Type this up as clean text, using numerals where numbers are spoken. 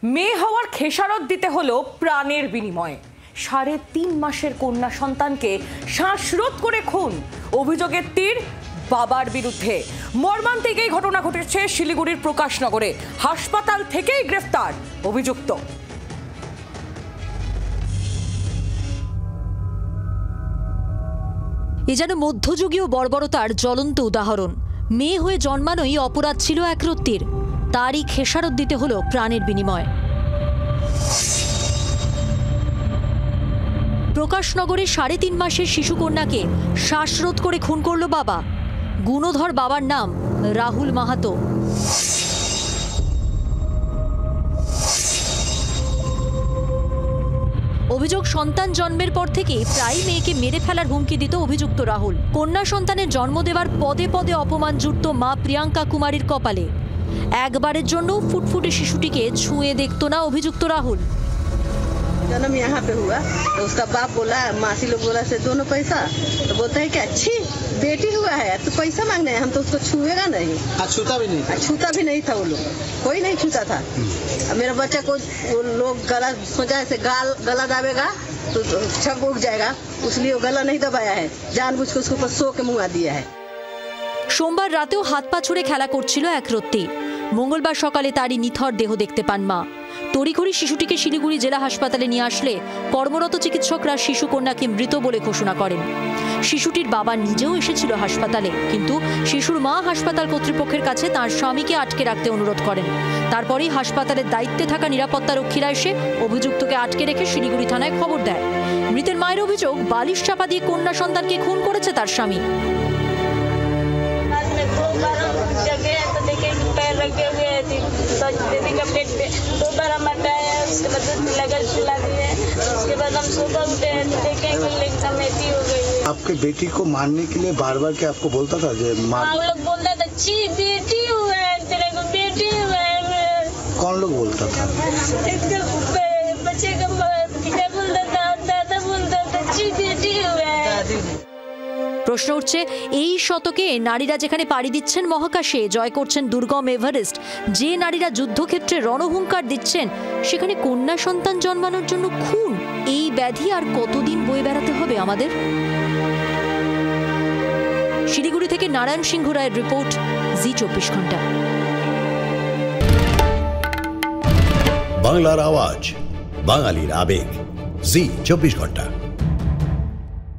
মেয়ে হওয়ার খেসারত দিতে হলো প্রাণের বিনিময়ে। ৩.৫ মাসের কন্যা সন্তানকে শ্বাসরোধ করে খুন, অভিযোগের তীর বাবার বিরুদ্ধে। মর্মান্তিক এই ঘটনা ঘটেছে শিলিগুড়ির প্রকাশনগরে। হাসপাতাল থেকেই গ্রেফতার অভিযুক্ত। এ যেন মধ্যযুগীয় বর্বরতার জ্বলন্ত উদাহরণ। মেয়ে হয়ে জন্মানোই অপরাধ ছিল একরত্তির, তারই খেসারত দিতে হলো প্রাণের বিনিময়ে। প্রকাশনগরে ৩.৫ মাসের শিশুকন্যাকে শ্বাসরোধ করে খুন করল বাবা। গুণধর বাবার নাম রাহুল মাহাতো। অভিযোগ, সন্তান জন্মের পর থেকে প্রায় মেয়েকে মেরে ফেলার হুমকি দিত অভিযুক্ত রাহুল। কন্যা সন্তানের জন্ম দেওয়ার পদে পদে অপমান জুটত মা প্রিয়াঙ্কা কুমারীর কপালে। একবারের জন্য ফুটফুটে শিশুটিকে ছুঁয়ে দেখত না অভিযুক্ত রাহুল। जन्म यहाँ पे हुआ तो उसका बाप बोला, मासी लोग बोला से दोनों पैसा, तो बोलता है कि अच्छी बेटी हुआ है तो पैसा मांगने हैं, हम तो उसको छुएगा नहीं। छूता भी नहीं था। छूता भी नहीं था, वो लोग कोई नहीं छूता था। मेरा बच्चा को वो लोग गला सोचा ऐसे गला दाबेगा तो छक उठ जाएगा, इसलिए वो गला नहीं दबाया है, जानबूझ के उसके ऊपर सो के मुँह दिया है। সোমবার রাতেও হাত পা ছুড়ে খেলা করছিল একরত্তি। মঙ্গলবার সকালে তারই নিথর দেহ দেখতে পান মা। তড়িঘড়ি শিশুটিকে শিলিগুড়ি জেলা হাসপাতালে নিয়ে আসলে কর্মরত চিকিৎসকরা শিশু কন্যাকে মৃত বলে ঘোষণা করেন। শিশুটির বাবা নিজেও এসেছিল হাসপাতালে, কিন্তু শিশুর মা হাসপাতাল কর্তৃপক্ষের কাছে তার স্বামীকে আটকে রাখতে অনুরোধ করেন। তারপরেই হাসপাতালের দায়িত্বে থাকা নিরাপত্তা রক্ষীরা এসে অভিযুক্তকে আটকে রেখে শিলিগুড়ি থানায় খবর দেয়। মৃতের মায়ের অভিযোগ, বালিশ চাপা দিয়ে কন্যা সন্তানকে খুন করেছে তার স্বামী। रखे हुए थी दीदी का पेट पे 2 बार हम हटाया, उसके बाद लगा खिला दिए, उसके बाद हम सुबह उठे देखें एकदम ऐसी हो गई। आपके बेटी को मारने के लिए बार बार क्या आपको बोलता था? हम लोग बोलता था ची बेटी हुआ है, तेरे को बेटी हुआ है। कौन लोग बोलता था? बच्चे का पिता बोलता था, दादा बोलता था ची बेटी हुआ है। প্রশ্ন উঠছে, এই শতকে নারীরা যেখানে পাড়ি দিচ্ছেন মহাকাশে, জয় করছেন দুর্গম এভারেস্ট, যে নারীরা যুদ্ধক্ষেত্রে রণহুঙ্কার দিচ্ছেন, সেখানে কন্যা সন্তান জন্মানোর জন্য খুন, এই ব্যাধি আর কতদিন বয়ে বেড়াতে হবে আমাদের? শিলিগুড়ি থেকে নারায়ণ সিংহ রায়ের রিপোর্ট, জি24 ঘন্টা। বাংলার আওয়াজ, বাঙালির আবেগ, জি24 ঘন্টা।